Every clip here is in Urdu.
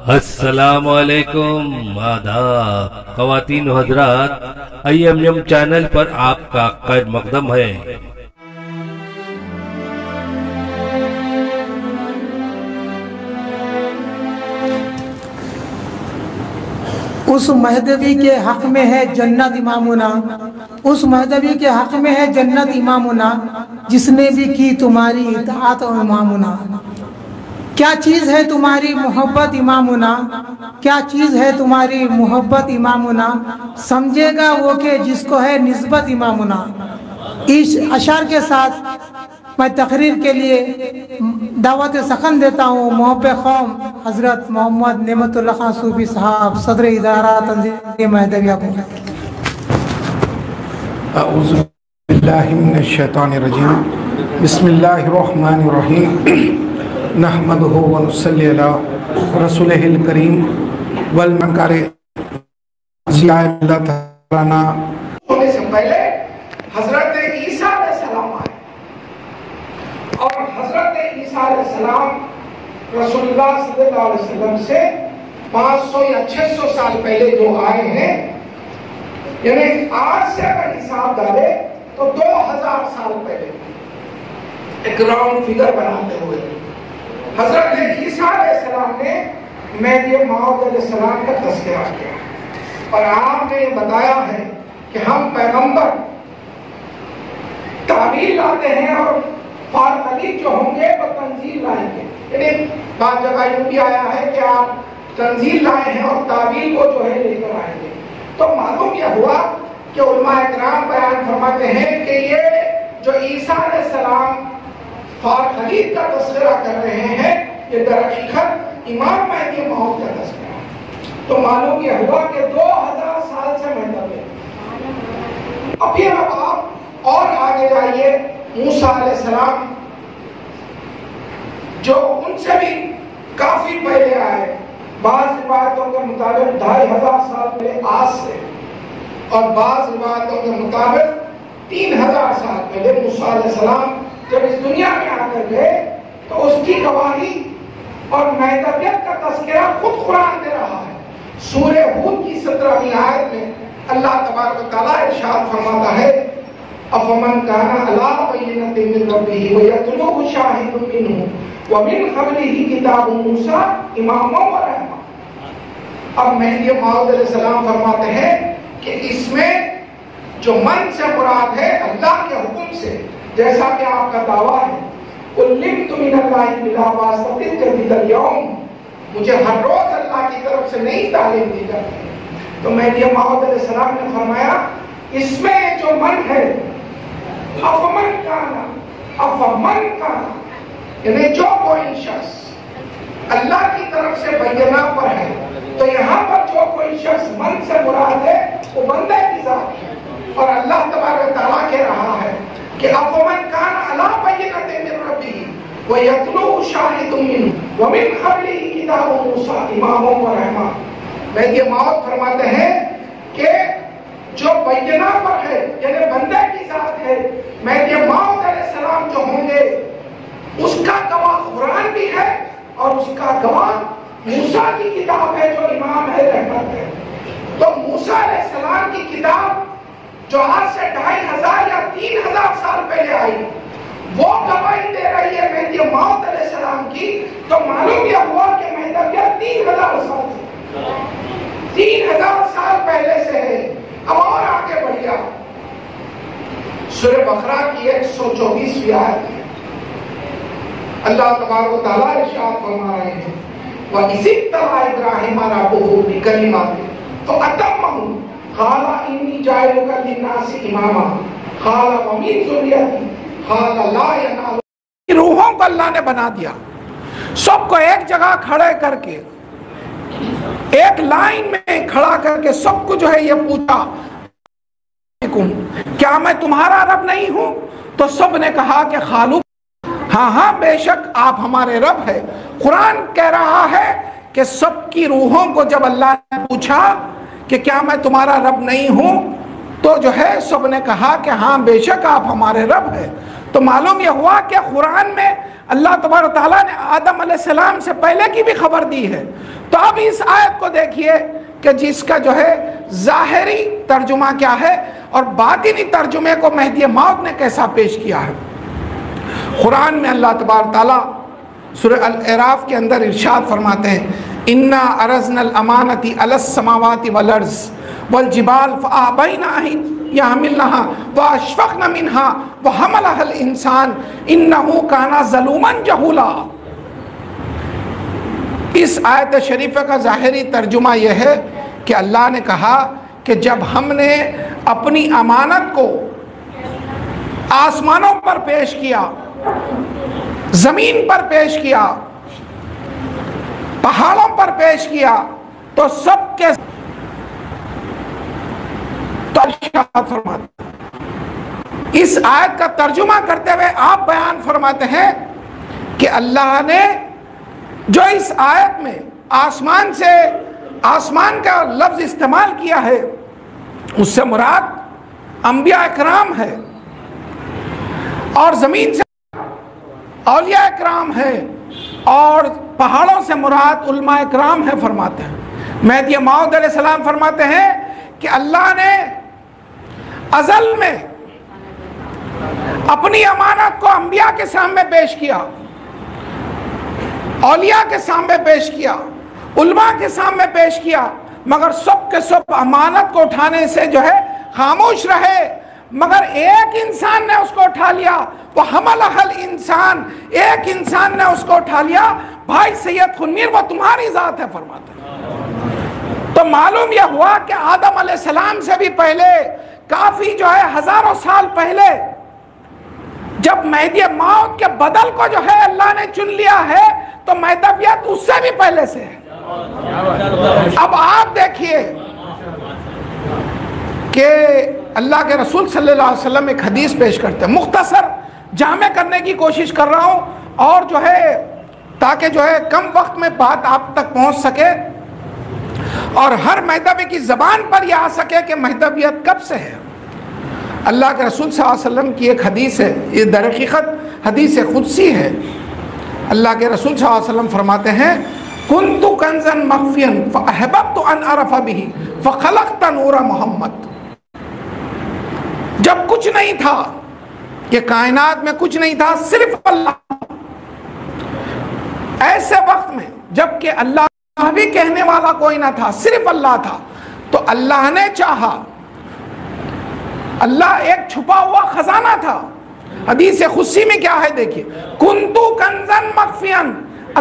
السلام علیکم، آداب خواتین و حضرات، IMM چینل پر آپ کا خیر مقدم ہے۔ اس مہدوی کے حق میں ہے جنت امامنا، اس مہدوی کے حق میں ہے جنت امامنا، جس نے بھی کی تمہاری اطاعت امامنا۔ کیا چیز ہے تمہاری محبت امامنا، کیا چیز ہے تمہاری محبت امامنا، سمجھے گا وہ کہ جس کو ہے نسبت امامنا۔ اس اشعار کے ساتھ میں تقریر کے لیے دعوت سخن دیتا ہوں محب قوم حضرت محمد نعمت اللہ خان صوفی صاحب، صدر ادارہ تنظیم مہدویہ کو۔ اعوذ باللہ من الشیطان الرجیم، بسم اللہ الرحمن الرحیم، نحمدہ ونصلی علی رسولہ الکریم والمنکر اللہ تعالیٰ۔ ہونے سے پہلے حضرت عیسیٰ علیہ السلام آئے، اور حضرت عیسیٰ علیہ السلام رسول اللہ صلی اللہ علیہ وسلم سے 500 یا 600 سال پہلے جو آئے ہیں، یعنی آج سے اگر حساب ڈالے تو 2000 سال پہلے ایک راؤنڈ فگر بناتے ہوئے حضرت عیسیٰ علیہ السلام نے مہدی موعود علیہ السلام کا تذکرہ کیا، اور آپ نے یہ بتایا ہے کہ ہم پیغمبر تعبیر لاتے ہیں اور فارغ جو ہوں گے وہ تنزیل لائیں گے۔ یعنی بعض جگہ یہ بھی آیا ہے کہ آپ تنزیل لائے ہیں اور تعبیر کو جو ہے لے کر آئیں گے۔ تو معلوم یہ ہوا کہ علماء اکرام بیان فرماتے ہیں کہ یہ جو عیسیٰ علیہ السلام فارغ کا تذکرہ کر رہے ہیں، یہ در حقیقت امام مہدی موعود کا تذکرہ ہے۔ تو معلوم یہ ہوا کہ 2000 سال سے مہدوی۔ اب پھر آپ اور آگے جائیے، موسیٰ علیہ السلام جو ان سے بھی کافی پہلے آئے، بعض روایتوں کے مطابق 2500 سال پہلے آج سے، اور بعض روایتوں کے مطابق 3000 سال پہلے موسیٰ علیہ السلام جب اس دنیا میں آ کر گئے تو اس کی گواہی اور مہدویت کا تذکرہ خود قرآن دے رہا ہے۔ سورہ ہود کی 17ویں آیت میں اللہ تبارک و تعالیٰ ارشاد فرماتا ہے، افمن کان علی بینۃ من ربہ ویتلوہ شاہد منہ ومن قبلہ کتاب موسیٰ اماما ورحمہ۔ اب مہدی موعود علیہ السلام فرماتے ہیں کہ اس میں جو من سے مراد ہے اللہ کے حکم سے، جیسا کہ آپ کا دعویٰ ہے، علمت من اللہ بلا واسطۃ جدید اليوم، مجھے ہر روز اللہ کی طرف سے نئی تعلیم دی جاتی ہے۔ تو مہدی موعود علیہ السلام نے فرمایا اس میں جو من ہے، افمن کانا، یعنی جو کوئی شخص اللہ کی طرف سے بینہ پر ہے، تو یہاں پر جو کوئی شخص من سے مراد ہے وہ بندے کی ذات ہے، اور اللہ تبارک تعالیٰ کہہ رہا ہے کہ افمن کان علی بینۃ من ربہ ویتلوہ شاہد منہ ومن قبلہ کتاب موسیٰ اماما ورحمہ۔ مہدی موعود فرماتے ہیں کہ جو بینہ پر ہے یعنی بندے کی ذات ہے، مہدی موعود علیہ السلام جو ہوں گے اس کا گواہ قرآن بھی ہے، اور اس کا گواہ موسیٰ کی کتاب ہے جو امام ہے، رحمت ہے۔ تو موسیٰ علیہ السلام کی کتاب جو آج سے 2500 یا 3000 سال پہلے آئی، وہ گواہی دے رہی ہے مہدی موعود علیہ السلام کی۔ تو معلوم یہ ہوا کہ مہدویت 3000 سال سے، 3000 سال پہلے سے ہے۔ اب اور آگے بڑھیا، سورہ بقرہ کی 124ویں آیت ہے، اللہ تبارک و تعالیٰ ارشاد فرما رہے ہیں، وَإِذِ ابْتَلَىٰ إِبْرَاهِيمَ رَبُّهُ بِكَلِمَاتٍ فَأَتَمَّهُنَّ قَالَ إِنِّي جَاعِلُكَ لِلنَّاسِ إِمَامًا قَالَ وَمِن ذُرِّيَّتِي قَالَ لَا يَنَالُ۔ روحوں کو اللہ نے بنا دیا، سب کو ایک جگہ کھڑے کر کے، ایک لائن میں کھڑا کر کے سب کو جو ہے یہ پوچھا، کیا میں تمہارا رب نہیں ہوں؟ تو سب نے کہا کہ خالق، ہاں ہاں بے شک آپ ہمارے رب ہے۔ قرآن کہہ رہا ہے کہ سب کی روحوں کو جب اللہ نے پوچھا کہ کیا میں تمہارا رب نہیں ہوں، تو جو ہے سب نے کہا کہ ہاں بے شک آپ ہمارے رب ہے۔ تو معلوم یہ ہوا کہ قرآن میں اللہ تبارک تعالیٰ نے آدم علیہ السلام سے پہلے کی بھی خبر دی ہے۔ تو اب اس آیت کو دیکھیے کہ جس کا جو ہے ظاہری ترجمہ کیا ہے اور باطنی ترجمے کو مہدی موعود نے کیسا پیش کیا ہے۔ قرآن میں اللہ تبارک تعالیٰ سورہ الاعراف کے اندر ارشاد فرماتے ہیں اِنَّا عَرَضْنَا الْأَمَانَةِ عَلَى السَّمَاوَاتِ وَالْأَرْضِ وَالْجِبَالِ فَأَبَيْنَ أَن يَحْمِلْنَهَا وَأَشْفَقْنَ مِنْهَا وَحَمَلَهَا الْإِنسَانُ إِنَّهُ كَانَ ظَلُومًا جَهُولًا۔ اس آیت شریفہ کا ظاہری ترجمہ یہ ہے کہ اللہ نے کہا کہ جب ہم نے اپنی امانت کو آسمانوں پر پیش کیا، زمین پر پیش کیا، پہاڑوں پر پیش کیا، تو سب کے ارشاد فرماتے اس آیت کا ترجمہ کرتے ہوئے آپ بیان فرماتے ہیں کہ اللہ نے جو اس آیت میں آسمان کا لفظ استعمال کیا ہے اس سے مراد انبیاء اکرام ہے، اور زمین سے اولیاء اکرام ہے، اور پہاڑوں سے مراد علماء اکرام ہے فرماتے ہیں۔ مہدی موعود علیہ السلام فرماتے ہیں کہ اللہ نے ازل میں اپنی امانت کو انبیاء کے سامنے پیش کیا، اولیاء کے سامنے پیش کیا، علماء کے سامنے پیش کیا، مگر سب کے سب امانت کو اٹھانے سے جو ہے خاموش رہے، مگر ایک انسان نے اس کو اٹھا لیا، وہ حملہ الانسان، ایک انسان نے اس کو اٹھا لیا، بھائی سید خنمیر وہ تمہاری ذات ہے فرماتے ہیں۔ تو معلوم یہ ہوا کہ آدم علیہ السلام سے بھی پہلے کافی جو ہے ہزاروں سال پہلے جب مہدی موعود کے بدل کو جو ہے اللہ نے چن لیا ہے تو مہدویت اس سے بھی پہلے سے ہے۔ اب آپ دیکھیے کہ اللہ کے رسول صلی اللہ علیہ وسلم ایک حدیث پیش کرتے ہیں، مختصر جامع کرنے کی کوشش کر رہا ہوں اور جو ہے تاکہ جو ہے کم وقت میں بات آپ تک پہنچ سکے اور ہر مہدوی کی زبان پر یہ آ سکے کہ مہدویت کب سے ہے۔ اللہ کے رسول صلی اللہ علیہ وسلم کی ایک حدیث ہے، یہ در حقیقت حدیث قدسی ہے۔ اللہ کے رسول صلی اللہ علیہ وسلم فرماتے ہیں كنت كنزا مخفيا فأحببت أن أعرف به فخلقت نور محمد۔ جب کچھ نہیں تھا، یہ کائنات میں کچھ نہیں تھا، صرف اللہ، ایسے وقت میں جب کہ اللہ بھی کہنے والا کوئی نہ تھا، صرف اللہ تھا، تو اللہ نے چاہا، اللہ ایک چھپا ہوا خزانہ تھا۔ حدیث قدسی میں کیا ہے دیکھیے، كنت كنزا مخفيا،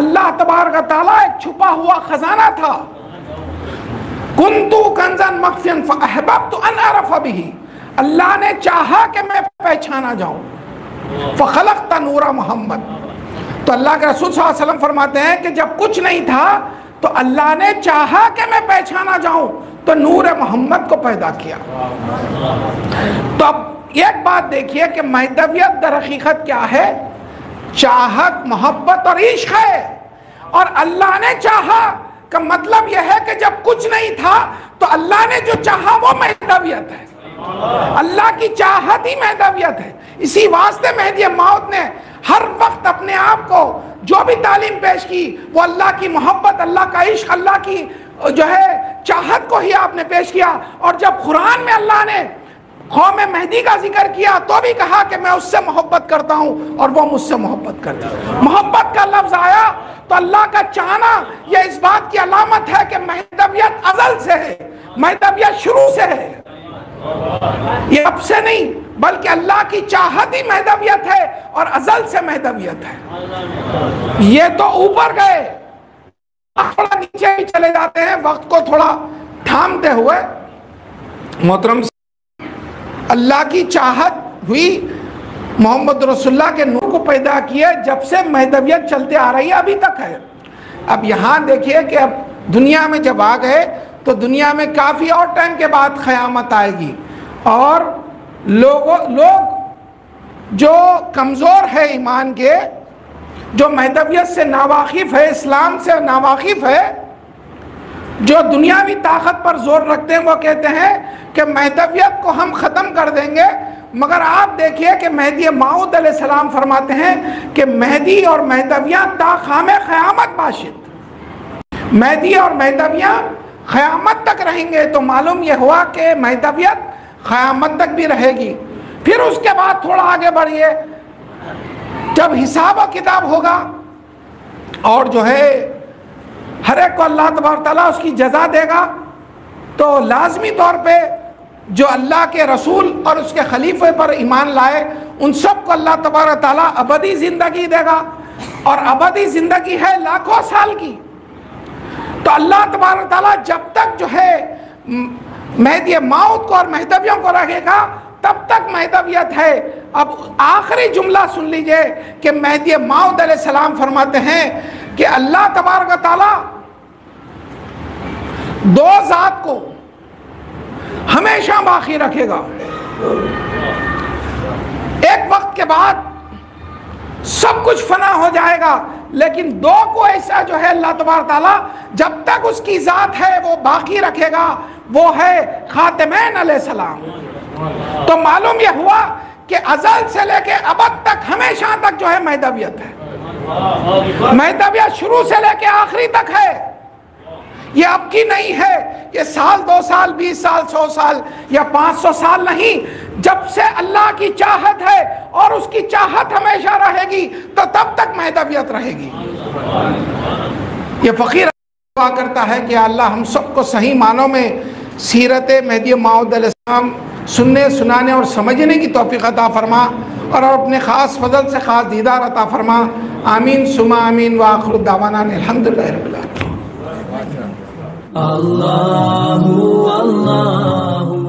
اللہ تبارک تعالیٰ ایک چھپا ہوا خزانہ تھا، كنت كنزا مخفيا فأحببت أن أعرف به، اللہ نے چاہا کہ میں پہچانا جاؤں، فخلقت نور محمد۔ تو اللہ کے رسول صلی اللہ علیہ وسلم فرماتے ہیں کہ جب کچھ نہیں تھا تو اللہ نے چاہا کہ میں پہچانا جاؤں تو نور محمد کو پیدا کیا۔ تو اب ایک بات دیکھیے کہ مہدویت در حقیقت کیا ہے، چاہت، محبت اور عشق ہے، اور اللہ نے چاہا کا مطلب یہ ہے کہ جب کچھ نہیں تھا تو اللہ نے جو چاہا وہ مہدویت ہے، اللہ کی چاہت ہی مہدویت ہے۔ اسی واسطے مہدی موعود نے ہر وقت اپنے آپ کو جو بھی تعلیم پیش کی وہ اللہ کی محبت، اللہ کا عشق، اللہ کی جو ہے چاہت کو ہی آپ نے پیش کیا۔ اور جب قرآن میں اللہ نے قوم مہدی کا ذکر کیا تو بھی کہا کہ میں اس سے محبت کرتا ہوں اور وہ مجھ سے محبت کرتا ہے۔ محبت کا لفظ آیا تو اللہ کا چاہنا یہ اس بات کی علامت ہے کہ مہدویت ازل سے ہے، مہدویت شروع سے ہے، یہ اب سے نہیں بلکہ اللہ کی چاہت ہی مہدویت ہے اور ازل سے مہدویت ہے۔ یہ تو اوپر گئے، تھوڑا نیچے ہی چلے جاتے ہیں وقت کو تھوڑا تھامتے ہوئے۔ محترم اللہ کی چاہت ہوئی، محمد رسول اللہ کے نور کو پیدا کیا، جب سے مہدویت چلتے آ رہی ہے ابھی تک ہے۔ اب یہاں دیکھیے کہ اب دنیا میں جب آ گئے تو دنیا میں کافی اور ٹائم کے بعد قیامت آئے گی، اور لوگ جو کمزور ہے ایمان کے، جو مہدویت سے ناواقف ہے، اسلام سے ناواقف ہے، جو دنیاوی طاقت پر زور رکھتے ہیں، وہ کہتے ہیں کہ مہدویت کو ہم ختم کر دیں گے، مگر آپ دیکھیے کہ مہدی موعود علیہ السلام فرماتے ہیں کہ مہدی اور مہدویاں تا خام قیامت باشد، مہدی اور مہدویاں قیامت تک رہیں گے۔ تو معلوم یہ ہوا کہ مہدویت قیامت تک بھی رہے گی۔ پھر اس کے بعد تھوڑا آگے بڑھیے، جب حساب و کتاب ہوگا اور جو ہے ہر ایک کو اللہ تبارک تعالیٰ اس کی جزا دے گا، تو لازمی طور پہ جو اللہ کے رسول اور اس کے خلیفے پر ایمان لائے ان سب کو اللہ تبارک تعالیٰ ابدی زندگی دے گا، اور ابدی زندگی ہے لاکھوں سال کی۔ تو اللہ تبارک تعالیٰ جب تک جو ہے مہدی موعود کو اور مہدویوں کو رکھے گا تب تک مہدویت ہے۔ اب آخری جملہ سن لیجئے کہ مہدی موعود علیہ السلام فرماتے ہیں کہ اللہ تبارک تعالیٰ دو ذات کو ہمیشہ باقی رکھے گا، ایک وقت کے بعد سب کچھ فنا ہو جائے گا، لیکن دو کو ایسا جو ہے اللہ تبارک تعالیٰ جب تک اس کی ذات ہے وہ باقی رکھے گا، وہ ہے خاتمین علیہ السلام۔ تو معلوم یہ ہوا کہ ازل سے لے کے ابد تک ہمیشہ تک جو ہے مہدویت ہے، مہدویت شروع سے لے کے آخری تک ہے، یہ اب کی نہیں ہے، یہ سال 2 سال 20 سال 100 سال یا 500 سال نہیں، جب سے اللہ کی چاہت ہے اور اس کی چاہت ہمیشہ رہے گی تو تب تک مہدویت رہے گی۔ یہ فقیر دعا کرتا ہے کہ اللہ ہم سب کو صحیح معنوں میں سیرت مہدی موعود علیہ السلام سننے سنانے اور سمجھنے کی توفیق عطا فرما، اور اپنے خاص فضل سے خاص دیدار عطا فرما۔ آمین ثم آمین، وآخر دعوانا الحمدللہ رب العالمین۔ اللہ اللہ